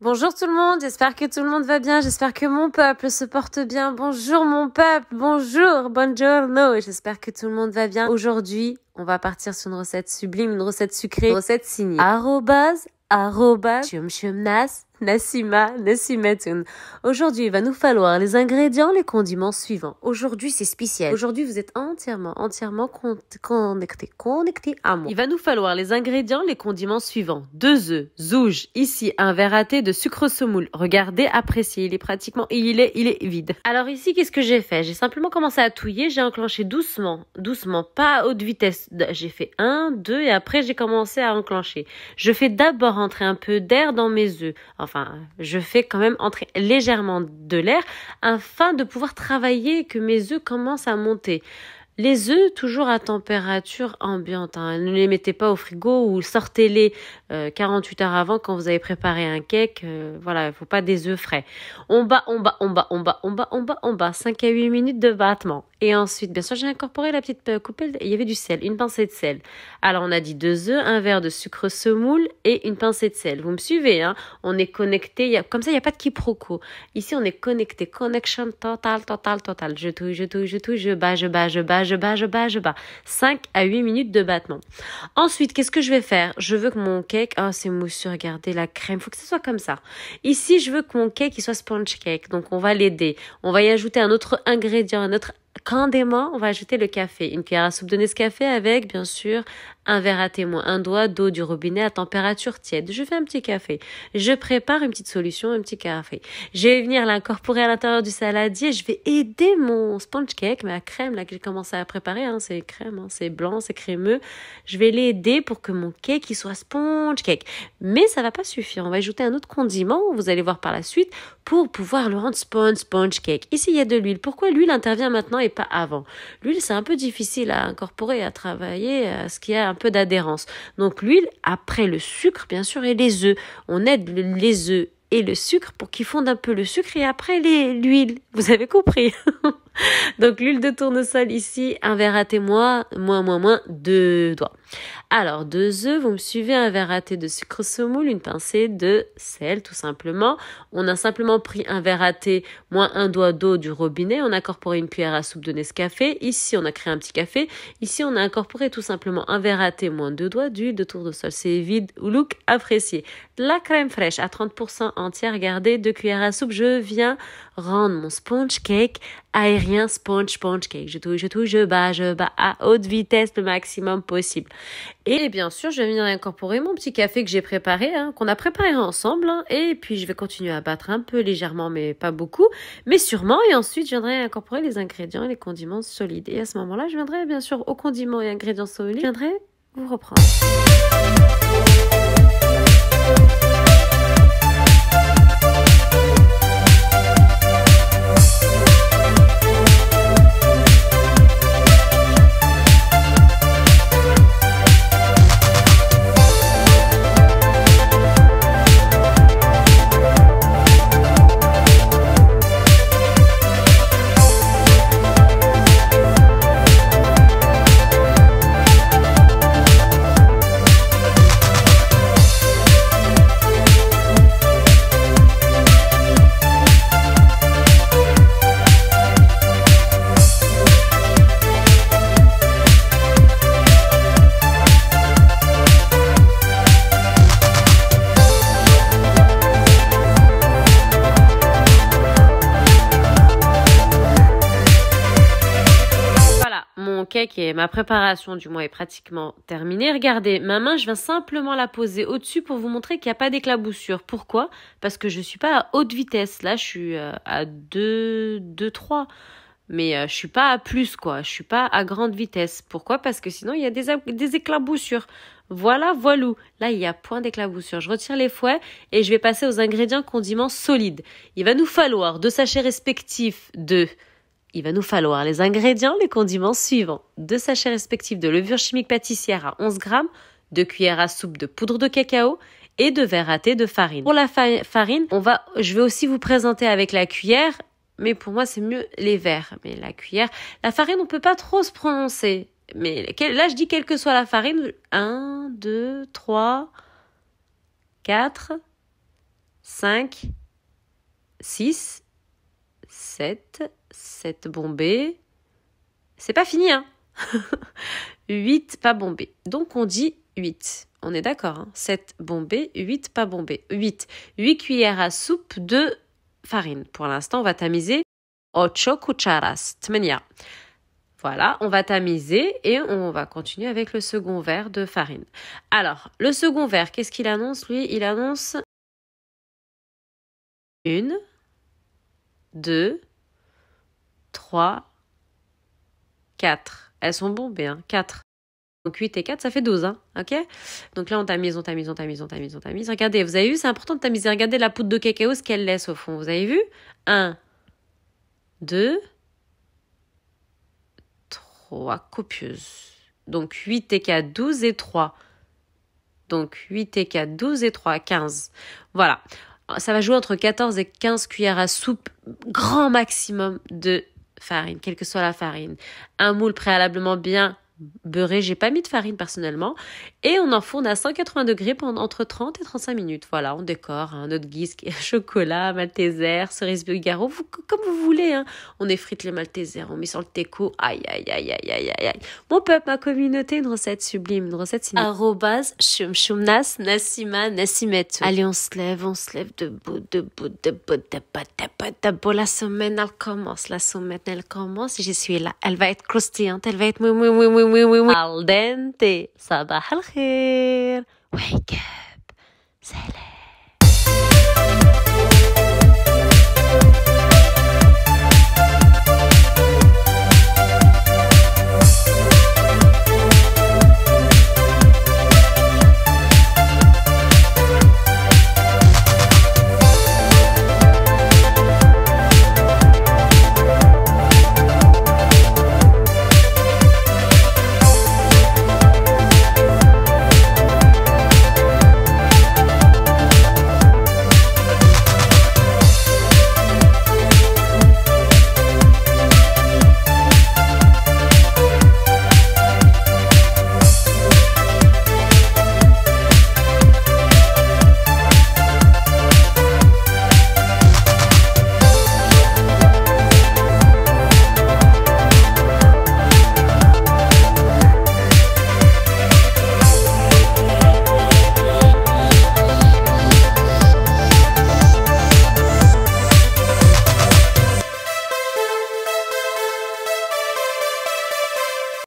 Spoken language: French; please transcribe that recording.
Bonjour tout le monde, j'espère que tout le monde va bien, j'espère que mon peuple se porte bien. Bonjour mon peuple, bonjour, buongiorno, j'espère que tout le monde va bien. Aujourd'hui, on va partir sur une recette sublime, une recette sucrée, une recette signée. Chum chum nas, Nassima, Nassimatun. Aujourd'hui, il va nous falloir les ingrédients, les condiments suivants. Aujourd'hui, c'est spécial. Aujourd'hui, vous êtes entièrement connectés à moi. Il va nous falloir les ingrédients, les condiments suivants. 2 œufs, zouge, ici, un verre à thé de sucre semoule. Regardez, appréciez, il est vide. Alors ici, qu'est-ce que j'ai fait? J'ai simplement commencé à touiller, j'ai enclenché doucement, pas à haute vitesse. J'ai fait 1, 2 et après, j'ai commencé à enclencher. Je fais d'abord entrer un peu d'air dans mes œufs. Enfin, je fais quand même entrer légèrement de l'air afin de pouvoir travailler et que mes œufs commencent à monter. Les œufs, toujours à température ambiante. Ne les mettez pas au frigo ou sortez-les 48 heures avant quand vous avez préparé un cake. Voilà, il faut pas des œufs frais. On bat. 5 à 8 minutes de battement. Et ensuite, bien sûr, j'ai incorporé la petite coupelle. Il y avait du sel, une pincée de sel. Alors, on a dit 2 œufs, un verre de sucre semoule et une pincée de sel. Vous me suivez, hein? On est connecté. Comme ça, il n'y a pas de quiproquo. Ici, on est connecté. Connection total. Je touille, je bats. 5 à 8 minutes de battement. Ensuite, qu'est-ce que je vais faire? Je veux que mon cake, c'est moussu, regardez la crème, faut que ce soit comme ça. Ici, je veux que mon cake, il soit sponge cake. Donc, on va l'aider. On va y ajouter un autre ingrédient, un autre condiment, on va ajouter le café. Une cuillère à soupe de Nescafé avec, bien sûr, un verre à thé moins 1 doigt d'eau du robinet à température tiède. Je fais un petit café. Je prépare une petite solution, un petit café. Je vais venir l'incorporer à l'intérieur du saladier. Je vais aider mon sponge cake, ma crème là que j'ai commencé à préparer. C'est crème, c'est blanc, c'est crémeux. Je vais l'aider pour que mon cake il soit sponge cake. Mais ça va pas suffire. On va ajouter un autre condiment, vous allez voir par la suite, pour pouvoir le rendre sponge cake. Ici, il y a de l'huile. Pourquoi l'huile intervient maintenant et pas avant? L'huile, c'est un peu difficile à incorporer, à travailler, à ce qu'il y a un peu d'adhérence. Donc l'huile, après le sucre, bien sûr, et les œufs. On aide les œufs et le sucre pour qu'ils fondent un peu le sucre et après l'huile. Vous avez compris? Donc l'huile de tournesol ici, un verre à thé moins 2 doigts. Alors 2 œufs, vous me suivez, un verre à thé de sucre semoule, une pincée de sel tout simplement. On a simplement pris un verre à thé moins 1 doigt d'eau du robinet. On a incorporé une cuillère à soupe de Nescafé. Ici on a créé un petit café. Ici on a incorporé tout simplement un verre à thé moins 2 doigts d'huile de tournesol. C'est vide ou look apprécié. De la crème fraîche à 30% entière, regardez, 2 cuillères à soupe. Je viens rendre mon sponge cake aérien, sponge cake. Je touille, je bats à haute vitesse le maximum possible. Et bien sûr, je vais venir incorporer mon petit café que j'ai préparé, qu'on a préparé ensemble. Et puis, je vais continuer à battre un peu légèrement, mais pas beaucoup, mais sûrement. Et ensuite, je viendrai incorporer les ingrédients et les condiments solides. Et à ce moment-là, je viendrai bien sûr aux condiments et ingrédients solides. Je viendrai vous reprendre. Mon cake et ma préparation du moins est pratiquement terminée. Regardez, ma main, je viens simplement la poser au-dessus pour vous montrer qu'il n'y a pas d'éclaboussure. Pourquoi? Parce que je ne suis pas à haute vitesse. Là, je suis à 2, 3. Mais je suis pas à plus, quoi. Je suis pas à grande vitesse. Pourquoi? Parce que sinon, il y a des éclaboussures. Voilà, voilou. Là, il y a point d'éclaboussure. Je retire les fouets et je vais passer aux ingrédients condiments solides. Il va nous falloir 2 sachets respectifs de... Il va nous falloir les ingrédients, les condiments suivants. 2 sachets respectifs de levure chimique pâtissière à 11 grammes, 2 cuillères à soupe de poudre de cacao et 2 verres à thé de farine. Pour la farine, je vais aussi vous présenter avec la cuillère, mais pour moi c'est mieux les verres. Mais la cuillère, la farine on peut pas trop se prononcer. Mais là je dis quelle que soit la farine, 1, 2, 3, 4, 5, 6, 7, 7 bombés. C'est pas fini, hein. 8 pas bombés. Donc, on dit 8. On est d'accord, hein. 7 bombés, 8 pas bombés. 8 cuillères à soupe de farine. Pour l'instant, on va tamiser 8 cucharas. 8. Voilà, on va tamiser et on va continuer avec le second verre de farine. Alors, le second verre, qu'est-ce qu'il annonce, lui? Il annonce 1, 2, 3, 4. Elles sont bombées, hein, 4. Donc 8 et 4, ça fait 12, hein, ok? Donc là, on tamise. Regardez, vous avez vu, c'est important de tamiser. Regardez la poudre de cacao, ce qu'elle laisse au fond. Vous avez vu? 1, 2, 3, copieuse. Donc 8 et 4, 12 et 3. Donc 8 et 4, 12 et 3, 15. Voilà. Ça va jouer entre 14 et 15 cuillères à soupe, grand maximum de farine, quelle que soit la farine. Un moule préalablement bien beurré, j'ai pas mis de farine personnellement, et on enfourne à 180 degrés pendant entre 30 et 35 minutes. Voilà, on décore, hein, notre guise qui est chocolat, malteser, cerise bulgaro, comme vous voulez, hein. On effrite les maltesers, on met sur le teco, aïe. Mon peuple, ma communauté, une recette sublime, une recette signée. Arrobase, shumnas, nassima, nassimetu. Allez, on se lève debout. La semaine, elle commence, et je suis là. Elle va être croustillante, elle va être al dente. Sabah al khair. Wake up. Salam.